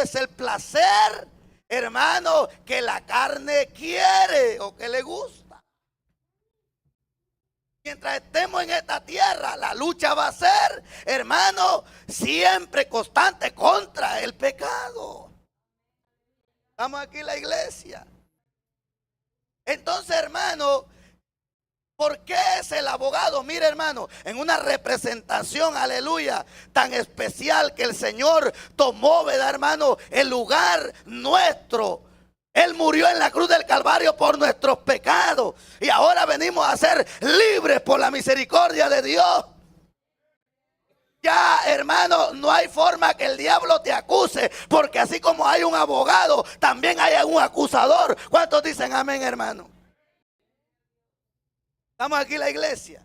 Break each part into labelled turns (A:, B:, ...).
A: es el placer, hermano, que la carne quiere o que le gusta. Mientras estemos en esta tierra, la lucha va a ser, hermano, siempre constante contra el pecado. Estamos aquí en la iglesia. Entonces, hermano, ¿por qué es el abogado? Mire, hermano, en una representación, aleluya, tan especial que el Señor tomó, ¿verdad, hermano? El lugar nuestro. Él murió en la cruz del Calvario por nuestros pecados. Y ahora venimos a ser libres por la misericordia de Dios. Ya, hermano, no hay forma que el diablo te acuse, porque así como hay un abogado, también hay un acusador. ¿Cuántos dicen amén, hermano? Estamos aquí en la iglesia.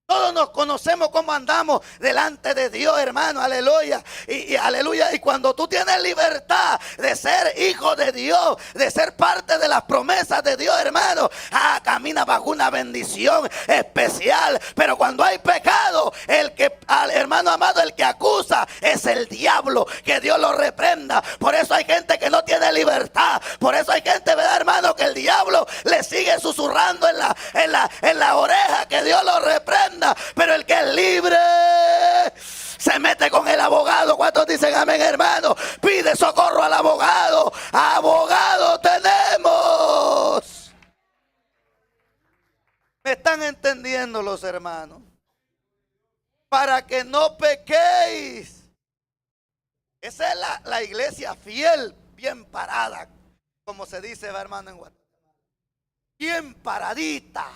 A: Todos nos conocemos cómo andamos delante de Dios, hermano, aleluya. Y aleluya. Y cuando tú tienes libertad de ser hijo de Dios, de ser parte de las promesas de Dios, hermano, camina bajo una bendición especial. Pero cuando hay pecado, hermano amado, el que acusa es el diablo. Que Dios lo reprenda. Por eso hay gente que no tiene libertad. Por eso hay gente, ¿verdad, hermano? Que el diablo le sigue susurrando en la oreja. Que Dios lo reprenda. Pero el que es libre se mete con el abogado. ¿Cuántos dicen amén, hermano? Pide socorro al abogado. Abogado tenemos. ¿Me están entendiendo los hermanos? Para que no pequéis. Esa es la iglesia fiel, bien parada, como se dice, hermano, en Guatemala. Bien paradita.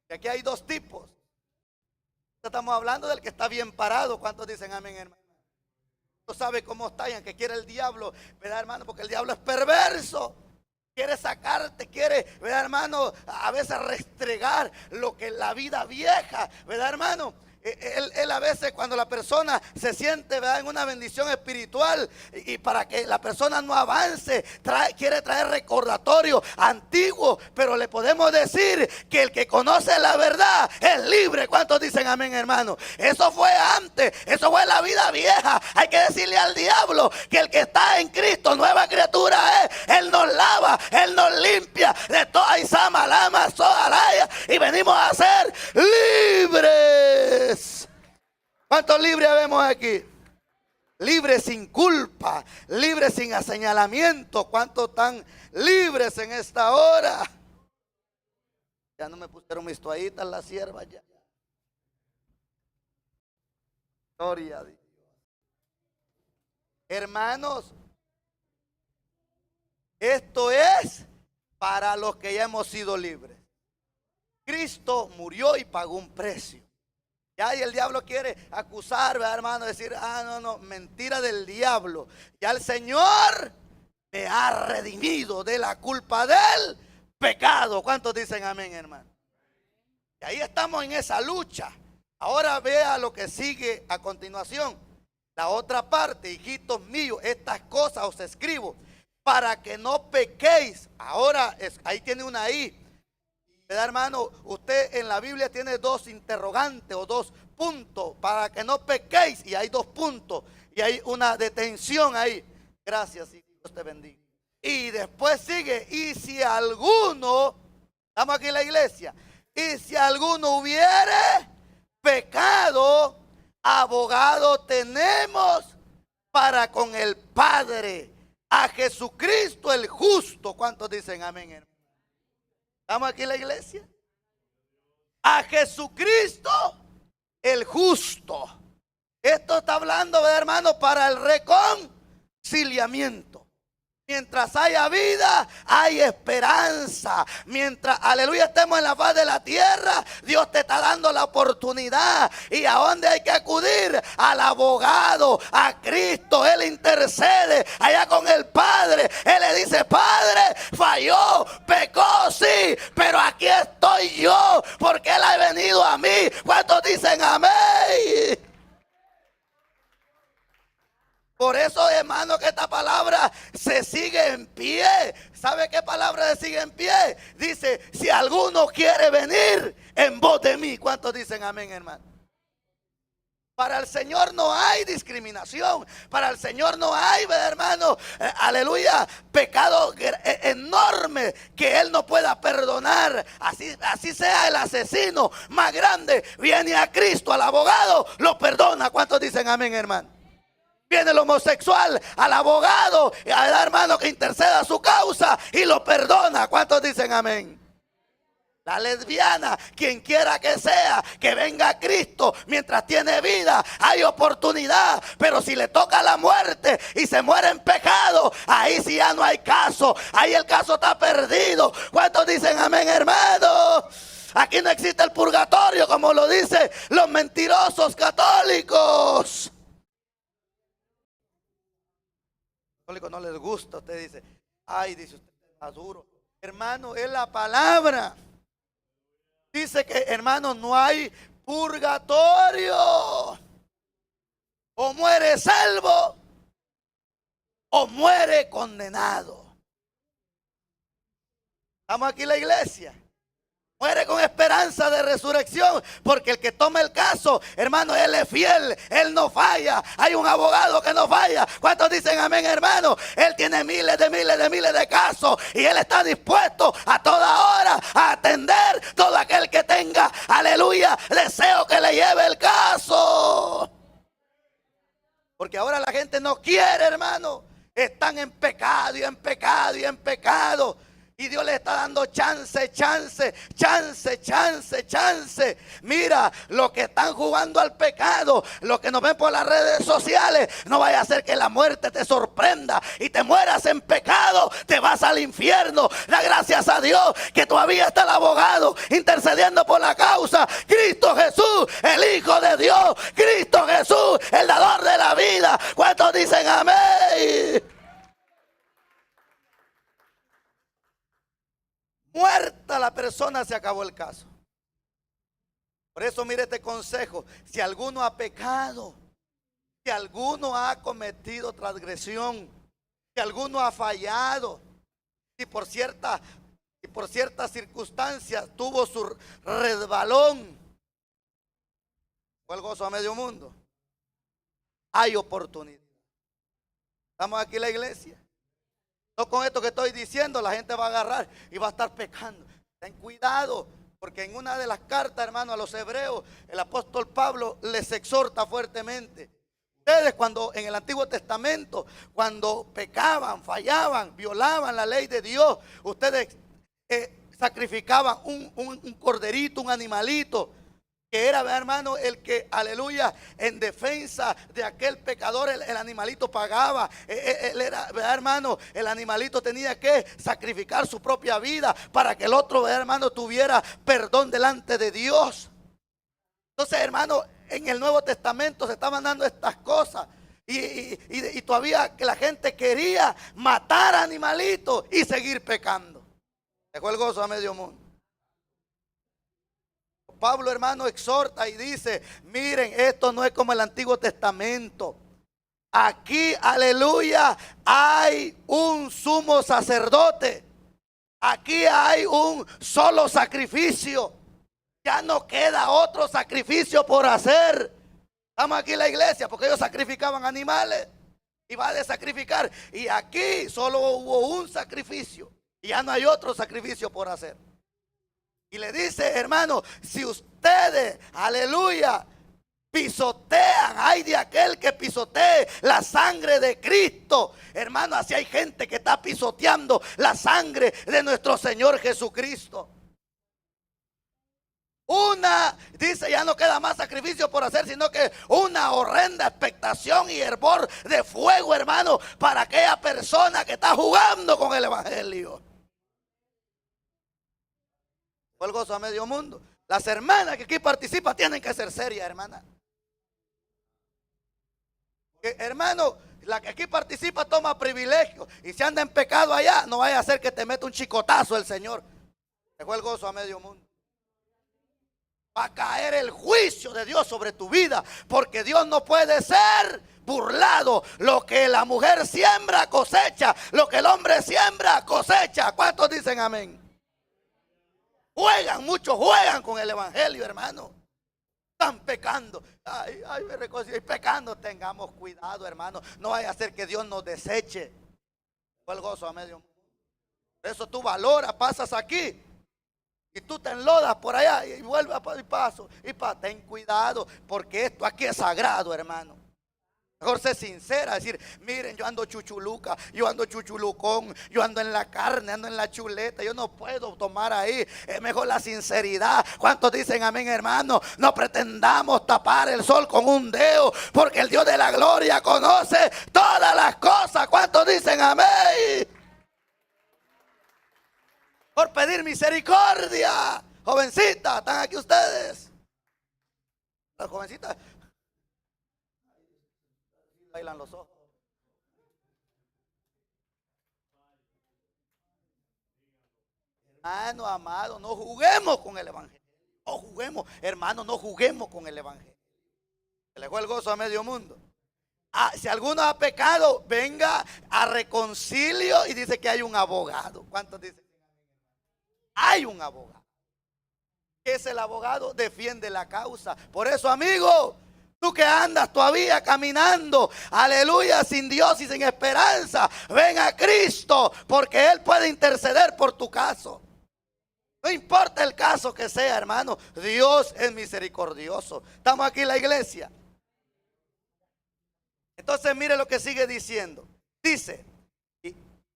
A: Y aquí hay dos tipos. Estamos hablando del que está bien parado. ¿Cuántos dicen amén, hermano? No sabe cómo está y en que quiere el diablo, ¿verdad, hermano? Porque el diablo es perverso. Quiere sacarte, quiere, ¿verdad, hermano? A veces restregar lo que la vida vieja, ¿verdad, hermano? Él a veces, cuando la persona se siente, ¿verdad?, en una bendición espiritual, y para que la persona no avance, quiere traer recordatorio antiguo. Pero le podemos decir que el que conoce la verdad es libre. ¿Cuántos dicen amén, hermano? Eso fue antes, eso fue la vida vieja. Hay que decirle al diablo que el que está en Cristo, nueva criatura es. Él nos lava, Él nos limpia de toda Isama, Lama, Soalaya, y venimos a ser libres. ¿Cuántos libres vemos aquí? Libres sin culpa, libres sin señalamiento. ¿Cuántos están libres en esta hora? Ya no me pusieron mis toallitas las siervas ya. Gloria a Dios. Hermanos, esto es para los que ya hemos sido libres. Cristo murió y pagó un precio. Ya, y el diablo quiere acusar, ¿verdad, hermano? Decir, no, mentira del diablo. Ya el Señor me ha redimido de la culpa del pecado. ¿Cuántos dicen amén, hermano? Y ahí estamos en esa lucha. Ahora vea lo que sigue a continuación. La otra parte, hijitos míos, estas cosas os escribo para que no pequéis. Ahora, ahí tiene una I. ¿Verdad, hermano? Usted en la Biblia tiene dos interrogantes o dos puntos. Para que no pequéis. Y hay dos puntos. Y hay una detención ahí. Gracias y Dios te bendiga. Y después sigue. Y si alguno, estamos aquí en la iglesia. Y si alguno hubiere pecado, abogado tenemos para con el Padre, a Jesucristo el justo. ¿Cuántos dicen amén, hermano? ¿Estamos aquí en la iglesia? A Jesucristo el justo. Esto está hablando, ¿verdad, hermano? Para el reconciliamiento. Mientras haya vida, hay esperanza. Mientras, aleluya, estemos en la faz de la tierra, Dios te está dando la oportunidad. ¿Y a dónde hay que acudir? Al abogado, a Cristo. Él intercede allá con el Padre. Él le dice, Padre, falló, pecó, sí, pero aquí estoy yo, porque Él ha venido a mí. ¿Cuántos dicen amén? Por eso, hermano, que esta palabra se sigue en pie. ¿Sabe qué palabra se sigue en pie? Dice, si alguno quiere venir en voz de mí. ¿Cuántos dicen amén, hermano? Para el Señor no hay discriminación. Para el Señor no hay, hermano, aleluya, pecado enorme que Él no pueda perdonar. Así sea el asesino más grande, viene a Cristo, al abogado, lo perdona. ¿Cuántos dicen amén, hermano? Viene el homosexual al abogado, al hermano que interceda su causa y lo perdona. ¿Cuántos dicen amén? La lesbiana, quien quiera que sea, que venga a Cristo mientras tiene vida, hay oportunidad. Pero si le toca la muerte y se muere en pecado, ahí sí ya no hay caso. Ahí el caso está perdido. ¿Cuántos dicen amén, hermano? Aquí no existe el purgatorio como lo dicen los mentirosos católicos. Católico no les gusta, usted dice, ay, dice usted, está duro. Hermano, es la palabra. Dice que, hermano, no hay purgatorio. O muere salvo o muere condenado. Estamos aquí en la iglesia. Muere con esperanza de resurrección, porque el que toma el caso, hermano, Él es fiel, Él no falla. Hay un abogado que no falla. ¿Cuántos dicen amén, hermano? Él tiene miles de casos y Él está dispuesto a toda hora a atender todo aquel que tenga, aleluya, deseo que le lleve el caso. Porque ahora la gente no quiere, hermano. Están en pecado y en pecado y en pecado. Y Dios le está dando chance. Mira, los que están jugando al pecado, los que nos ven por las redes sociales, no vaya a ser que la muerte te sorprenda y te mueras en pecado, te vas al infierno. Da gracias a Dios que todavía está el abogado intercediendo por la causa. Cristo Jesús, el Hijo de Dios. Cristo Jesús, el dador de la vida. ¿Cuántos dicen amén? Muerta la persona, se acabó el caso. Por eso mire este consejo: si alguno ha pecado, si alguno ha cometido transgresión, si alguno ha fallado, si por ciertas circunstancias tuvo su resbalón, fue el gozo a medio mundo, hay oportunidad. Estamos aquí en la iglesia. No, con esto que estoy diciendo la gente va a agarrar y va a estar pecando. Ten cuidado, porque en una de las cartas, hermano, a los hebreos, el apóstol Pablo les exhorta fuertemente. Ustedes, cuando en el Antiguo Testamento, cuando pecaban, fallaban, violaban la ley de Dios, ustedes sacrificaban un corderito, un animalito, que era, hermano, el que, aleluya, en defensa de aquel pecador, el animalito pagaba. Él era, hermano, el animalito tenía que sacrificar su propia vida para que el otro, hermano, tuviera perdón delante de Dios. Entonces, hermano, en el Nuevo Testamento se estaban dando estas cosas. Y todavía que la gente quería matar animalitos y seguir pecando. Dejó el gozo a medio mundo. Pablo, hermano, exhorta y dice: miren, esto no es como el Antiguo Testamento. Aquí, aleluya, hay un sumo sacerdote. Aquí hay un solo sacrificio. Ya no queda otro sacrificio por hacer. Estamos aquí en la iglesia porque ellos sacrificaban animales. Iba a sacrificar. Y aquí solo hubo un sacrificio. Y ya no hay otro sacrificio por hacer. Y le dice, hermano, si ustedes, aleluya, pisotean, ay de aquel que pisotee la sangre de Cristo. Hermano, así hay gente que está pisoteando la sangre de nuestro Señor Jesucristo. Dice, ya no queda más sacrificio por hacer, sino que una horrenda expectación y hervor de fuego, hermano, para aquella persona que está jugando con el evangelio. Fue el gozo a medio mundo. Las hermanas que aquí participan tienen que ser serias, hermana. Hermano, la que aquí participa toma privilegio. Y si anda en pecado allá, no vaya a ser que te meta un chicotazo el Señor. Dejó el gozo a medio mundo. Va a caer el juicio de Dios sobre tu vida, porque Dios no puede ser burlado. Lo que la mujer siembra, cosecha. Lo que el hombre siembra, cosecha. ¿Cuántos dicen amén? Muchos juegan con el evangelio, hermano. Están pecando. Ay, ay, me reconcilio. Y pecando, tengamos cuidado, hermano. No vaya a ser que Dios nos deseche. Fue el gozo a medio mundo. Por eso tú valoras, pasas aquí y tú te enlodas por allá y vuelves a paso. Ten cuidado, porque esto aquí es sagrado, hermano. Mejor ser sincera, decir, miren, yo ando chuchuluca, yo ando chuchulucón, yo ando en la carne, ando en la chuleta, yo no puedo tomar ahí. Es mejor la sinceridad. ¿Cuántos dicen amén, hermano? No pretendamos tapar el sol con un dedo, porque el Dios de la gloria conoce todas las cosas. ¿Cuántos dicen amén? Por pedir misericordia. Jovencita, ¿están aquí ustedes? Las jovencitas bailan los ojos. Hermano amado, no juguemos con el evangelio. No juguemos, hermano, no juguemos con el evangelio. Se le fue el gozo a medio mundo. Si alguno ha pecado, venga a reconcilio y dice que hay un abogado. ¿Cuántos dicen? Hay un abogado. ¿Qué es el abogado? Defiende la causa. Por eso, amigo, tú que andas todavía caminando, aleluya, sin Dios y sin esperanza, ven a Cristo, porque Él puede interceder por tu caso. No importa el caso que sea, hermano, Dios es misericordioso. Estamos aquí en la iglesia. Entonces mire lo que sigue diciendo. Dice,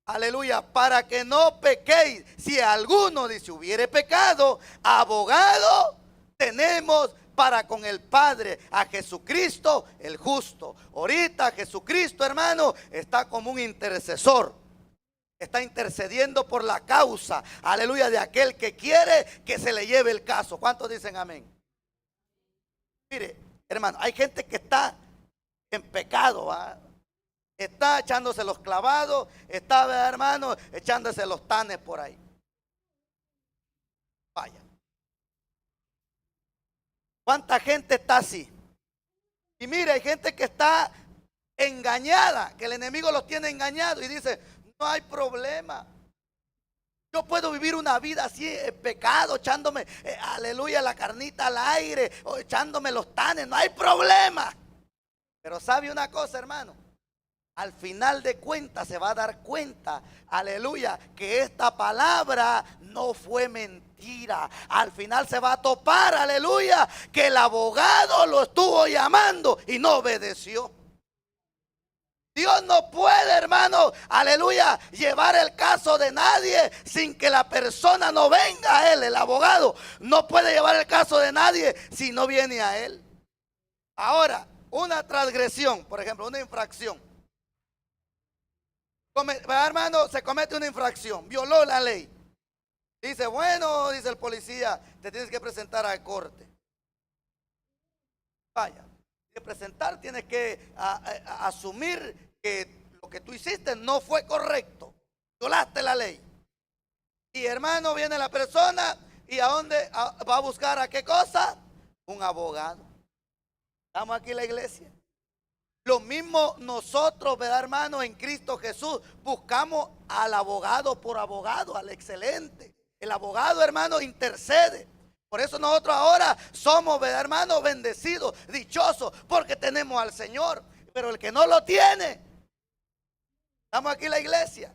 A: aleluya, para que no pequéis. Si alguno dice hubiere pecado, abogado tenemos para con el Padre, a Jesucristo el justo. Ahorita Jesucristo, hermano, está como un intercesor. Está intercediendo por la causa, aleluya, de aquel que quiere que se le lleve el caso. ¿Cuántos dicen amén? Mire, hermano, hay gente que está en pecado, ¿va? Está echándose los clavados, está, hermano, echándose los tanes por ahí. Vaya. ¿Cuánta gente está así? Y mire, hay gente que está engañada, que el enemigo los tiene engañados y dice, no hay problema. Yo puedo vivir una vida así en pecado, echándome, aleluya, la carnita al aire, o echándome los tanes, no hay problema. Pero sabe una cosa, hermano, al final de cuentas se va a dar cuenta, aleluya, que esta palabra no fue mentira. Al final se va a topar, aleluya, que el abogado lo estuvo llamando y no obedeció. Dios no puede, hermano, aleluya, llevar el caso de nadie sin que la persona no venga a él. El abogado no puede llevar el caso de nadie si no viene a él. Ahora, una transgresión, por ejemplo, una infracción. Hermano, se comete una infracción, violó la ley. Dice, bueno, dice el policía, te tienes que presentar a corte. Vaya, de presentar tienes que asumir que lo que tú hiciste no fue correcto, violaste la ley. Y hermano, viene la persona y ¿a dónde va a buscar? ¿A qué cosa? Un abogado. Estamos aquí en la iglesia. Lo mismo nosotros, ¿verdad, hermano? En Cristo Jesús buscamos al abogado por abogado, al excelente. El abogado, hermano, intercede. Por eso nosotros ahora somos, ¿verdad, hermano? Bendecidos, dichosos, porque tenemos al Señor. Pero el que no lo tiene, estamos aquí en la iglesia.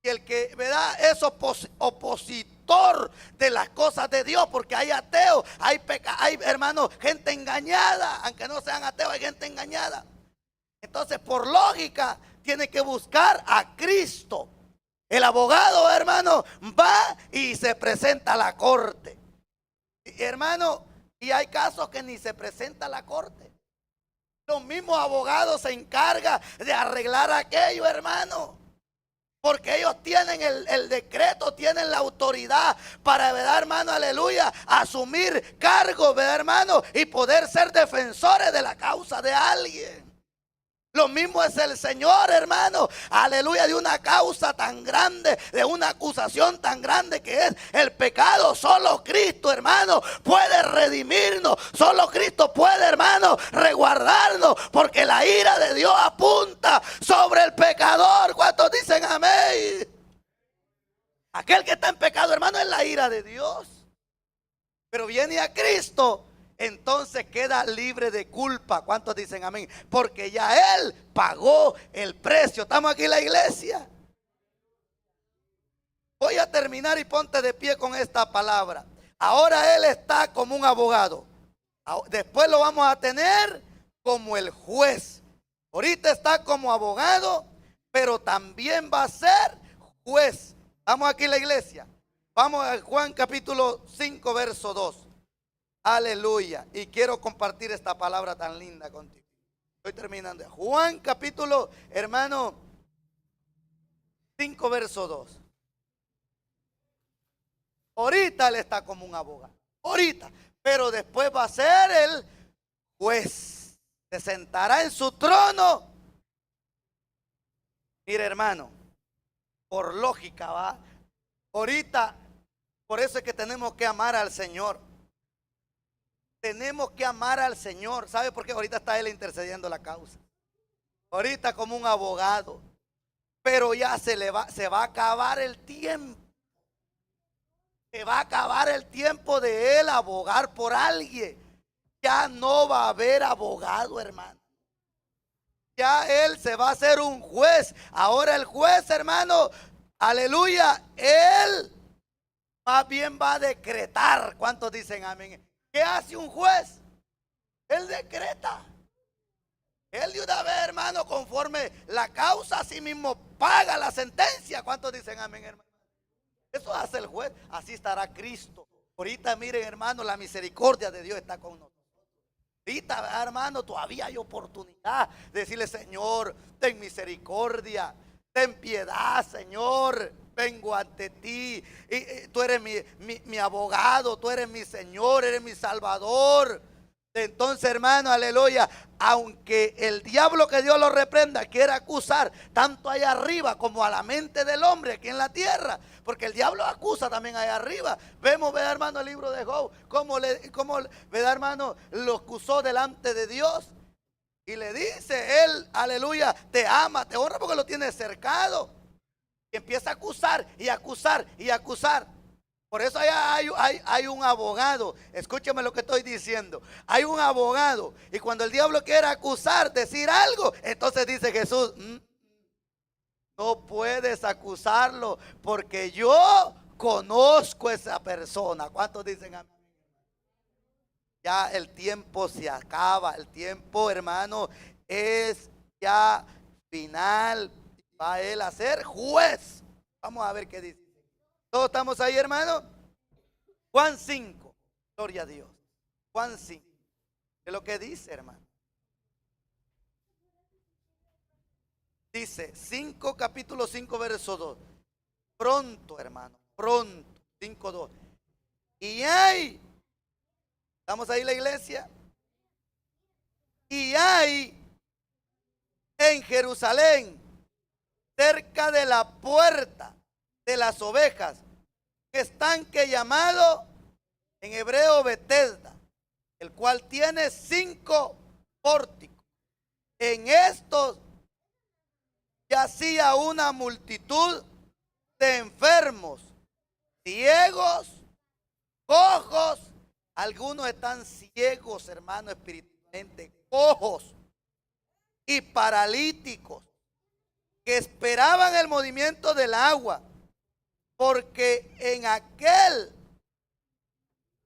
A: Y el que, ¿verdad?, es opositor de las cosas de Dios, porque hay ateos, hay hermanos, gente engañada, aunque no sean ateos, hay gente engañada. Entonces, por lógica, tiene que buscar a Cristo. El abogado, hermano, va y se presenta a la corte. Y, hermano, y hay casos que ni se presenta a la corte. Los mismos abogados se encargan de arreglar aquello, hermano. Porque ellos tienen el decreto, tienen la autoridad para, ¿verdad, hermano? Aleluya, asumir cargos, ¿verdad, hermano? Y poder ser defensores de la causa de alguien. Lo mismo es el Señor, hermano, aleluya, de una causa tan grande, de una acusación tan grande que es el pecado. Solo Cristo, hermano, puede redimirnos. Solo Cristo puede, hermano, resguardarnos, porque la ira de Dios apunta sobre el pecador. ¿Cuántos dicen amén? Aquel que está en pecado, hermano, es la ira de Dios. Pero viene a Cristo entonces queda libre de culpa. ¿Cuántos dicen amén? Porque ya Él pagó el precio. ¿Estamos aquí en la iglesia? Voy a terminar y ponte de pie con esta palabra. Ahora Él está como un abogado. Después lo vamos a tener como el juez. Ahorita está como abogado, pero también va a ser juez. Estamos aquí en la iglesia. Vamos a Juan capítulo 5, verso 2. Aleluya. Y quiero compartir esta palabra tan linda contigo. Estoy terminando. Juan capítulo, hermano, 5, verso 2. Ahorita Él está como un abogado. Ahorita. Pero después va a ser el juez. Se sentará en su trono. Mire, hermano, por lógica va. Ahorita, por eso es que tenemos que amar al Señor. Tenemos que amar al Señor. ¿Sabe por qué? Ahorita está Él intercediendo la causa. Ahorita como un abogado. Pero ya se va a acabar el tiempo. Se va a acabar el tiempo de Él abogar por alguien. Ya no va a haber abogado, hermano. Ya Él se va a hacer un juez. Ahora el juez, hermano, aleluya, Él más bien va a decretar. ¿Cuántos dicen amén? ¿Qué hace un juez? Él decreta. Él de una vez, hermano, conforme la causa, así mismo paga la sentencia. ¿Cuántos dicen amén, hermano? Eso hace el juez. Así estará Cristo. Ahorita miren, hermano, la misericordia de Dios está con nosotros. Ahorita, hermano, todavía hay oportunidad de decirle: Señor, ten misericordia, ten piedad, Señor. Vengo ante ti. Y tú eres mi abogado, tú eres mi Señor, eres mi Salvador. Entonces, hermano, aleluya, aunque el diablo, que Dios lo reprenda, quiera acusar tanto allá arriba como a la mente del hombre aquí en la tierra, porque el diablo acusa también allá arriba. Vemos, ¿verdad, hermano, el libro de Job? Cómo ¿verdad, hermano? Lo acusó delante de Dios. Y le dice él, aleluya, te ama, te honra porque lo tiene cercado. Y empieza a acusar y acusar y acusar. Por eso hay un abogado. Escúchame lo que estoy diciendo. Hay un abogado. Y cuando el diablo quiere acusar, decir algo, entonces dice Jesús: no puedes acusarlo, porque yo conozco a esa persona. ¿Cuántos dicen amén? Ya el tiempo se acaba. El tiempo, hermano, es ya final. Va Él a ser juez. Vamos a ver qué dice. ¿Todos estamos ahí, hermano? Juan 5. Gloria a Dios. Juan 5. ¿Qué es lo que dice, hermano? Dice 5, capítulo 5, verso 2. Pronto, hermano, pronto. 5, 2. Y hay, ¿estamos ahí, la iglesia? Y hay en Jerusalén, cerca de la puerta de las ovejas, estanque llamado en hebreo Betesda, el cual tiene 5 pórticos. En estos yacía una multitud de enfermos, ciegos, cojos. Algunos están ciegos, hermano, espiritualmente, cojos y paralíticos, que esperaban el movimiento del agua. Porque en aquel,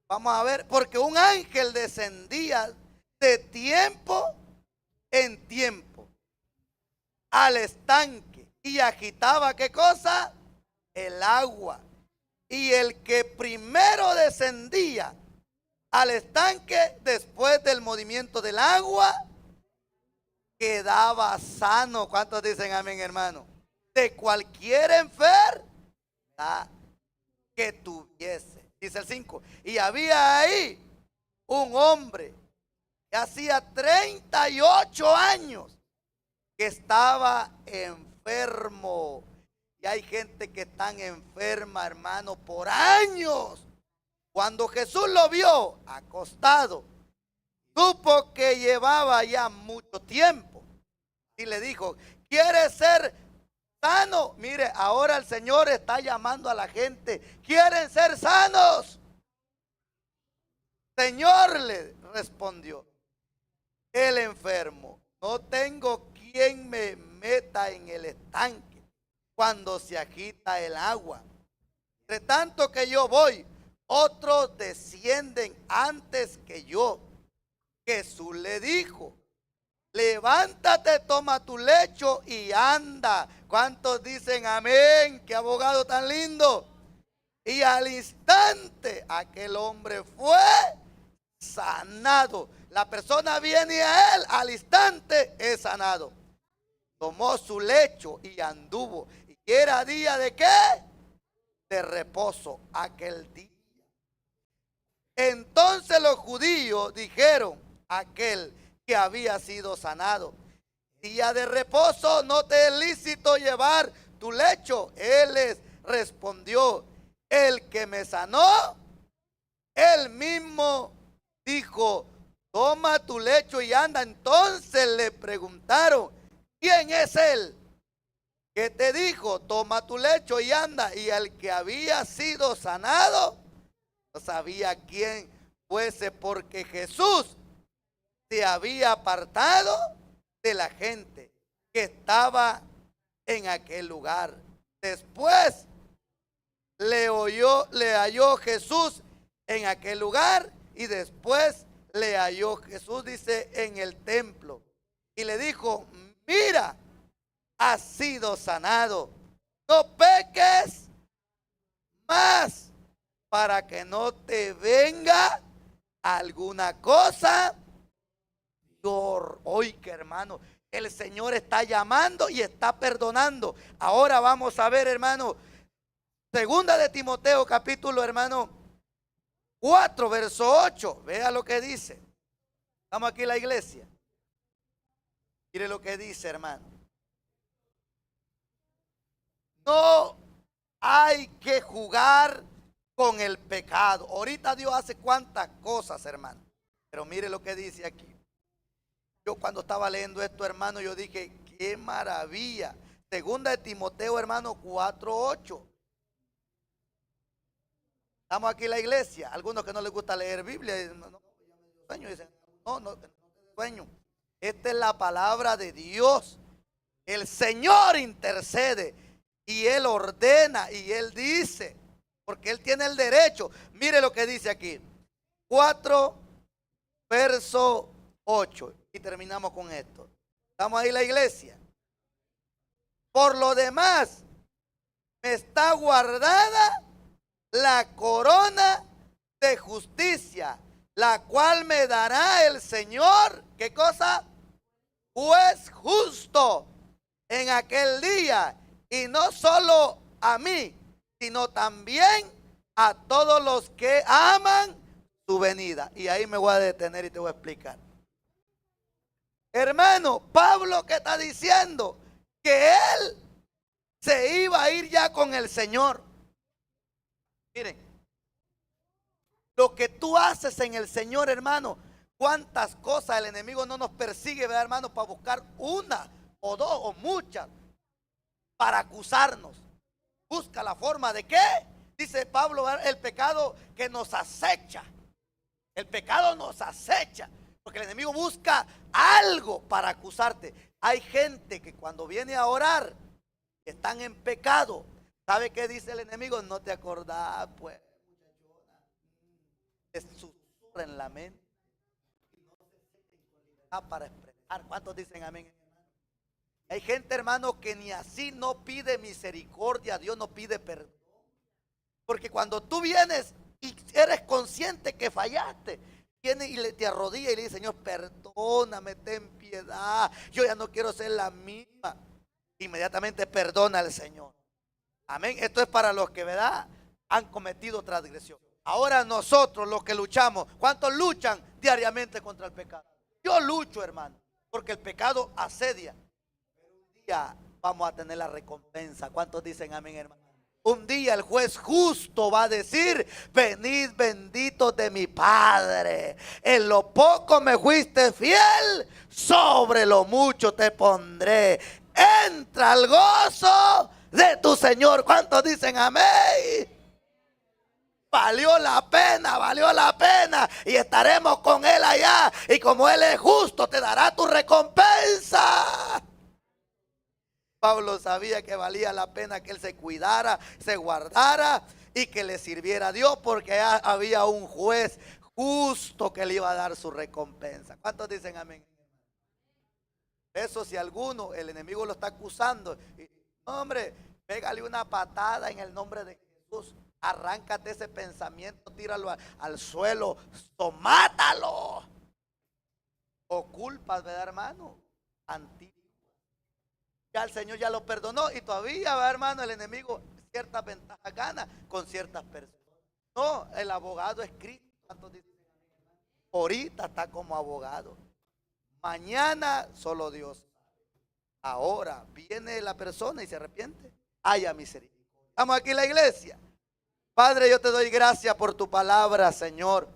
A: vamos a ver, porque un ángel descendía de tiempo en tiempo al estanque y agitaba, ¿qué cosa? El agua. Y el que primero descendía al estanque después del movimiento del agua quedaba sano. ¿Cuántos dicen amén, hermano? De cualquier enfermedad que tuviese. Dice el 5. Y había ahí un hombre que hacía 38 años que estaba enfermo. Y hay gente que está enferma, hermano, por años. Cuando Jesús lo vio acostado, supo que llevaba ya mucho tiempo. Y le dijo: ¿quieres ser sano? Mire, ahora el Señor está llamando a la gente. ¿Quieren ser sanos? Señor, le respondió el enfermo, no tengo quien me meta en el estanque cuando se agita el agua. Entre tanto que yo voy, otros descienden antes que yo. Jesús le dijo, levántate, toma tu lecho y anda. ¿Cuántos dicen amén? ¡Qué abogado tan lindo! Y al instante aquel hombre fue sanado. La persona viene a él, al instante es sanado. Tomó su lecho y anduvo. ¿Y era día de qué? De reposo aquel día. Entonces los judíos dijeron a aquel que había sido sanado, día de reposo, no te es lícito llevar tu lecho. Él les respondió, el que me sanó, él mismo dijo, toma tu lecho y anda. Entonces le preguntaron, ¿quién es él que te dijo, toma tu lecho y anda? Y el que había sido sanado no sabía quién fuese, porque Jesús se había apartado de la gente que estaba en aquel lugar. Después le halló Jesús en aquel lugar, y después le halló Jesús, dice, en el templo, y le dijo, mira, has sido sanado, no peques más, para que no te venga alguna cosa. Oiga, hermano, el Señor está llamando y está perdonando. Ahora vamos a ver, hermano, segunda de Timoteo, capítulo, hermano, 4, verso 8. Vea lo que dice. Estamos aquí en la iglesia. Mire lo que dice, hermano. No hay que jugar con el pecado. Ahorita Dios hace cuantas cosas, hermano. Pero mire lo que dice aquí. Yo cuando estaba leyendo esto, hermano, yo dije, qué maravilla. Segunda de Timoteo, hermano, 4:8. Estamos aquí en la iglesia. Algunos que no les gusta leer Biblia, dicen, no sueño. Esta es la palabra de Dios. El Señor intercede y Él ordena y Él dice, porque Él tiene el derecho. Mire lo que dice aquí. 4, verso 8. Y terminamos con esto. Estamos ahí en la iglesia. Por lo demás, me está guardada la corona de justicia, la cual me dará el Señor. ¿Qué cosa? Juez justo en aquel día. Y no solo a mí, sino también a todos los que aman su venida. Y ahí me voy a detener y te voy a explicar. Hermano, Pablo, ¿qué está diciendo? Que él se iba a ir ya con el Señor. Miren, lo que tú haces en el Señor, hermano, cuántas cosas el enemigo no nos persigue, ¿verdad, hermano? Para buscar una o dos o muchas para acusarnos. Busca la forma de qué, dice Pablo, el pecado que nos acecha. El pecado nos acecha, porque el enemigo busca algo para acusarte. Hay gente que cuando viene a orar, están en pecado. ¿Sabe qué dice el enemigo? No te acordás, pues, te susurra en la mente y no se siente para expresar. ¿Cuántos dicen amén? Hay gente, hermano, que ni así no pide misericordia, Dios no pide perdón. Porque cuando tú vienes y eres consciente que fallaste, viene y te arrodilla y le dice, Señor, perdóname, ten piedad, yo ya no quiero ser la misma. Inmediatamente perdona al Señor. Amén. Esto es para los que, ¿verdad?, han cometido transgresión. Ahora nosotros, los que luchamos, ¿cuántos luchan diariamente contra el pecado? Yo lucho, hermano, porque el pecado asedia. Pero un día vamos a tener la recompensa. ¿Cuántos dicen amén, hermano? Un día el juez justo va a decir, venid benditos de mi Padre, en lo poco me fuiste fiel, sobre lo mucho te pondré. Entra al gozo de tu Señor. ¿Cuántos dicen amén? valió la pena y estaremos con Él allá. Y como Él es justo, te dará tu recompensa. Pablo sabía que valía la pena que él se cuidara, se guardara y que le sirviera a Dios, porque había un juez justo que le iba a dar su recompensa. ¿Cuántos dicen amén? Eso, si alguno, el enemigo lo está acusando, hombre, pégale una patada en el nombre de Jesús. Arráncate ese pensamiento, tíralo al suelo, mátalo. O culpas, ¿verdad, hermano? Antiguo. Ya el Señor ya lo perdonó y todavía, ¿verdad, hermano? El enemigo ciertas ventajas gana con ciertas personas. No, el abogado es Cristo. Ahorita está como abogado. Mañana solo Dios. Ahora viene la persona y se arrepiente. Haya misericordia. Estamos aquí en la iglesia. Padre, yo te doy gracias por tu palabra, Señor.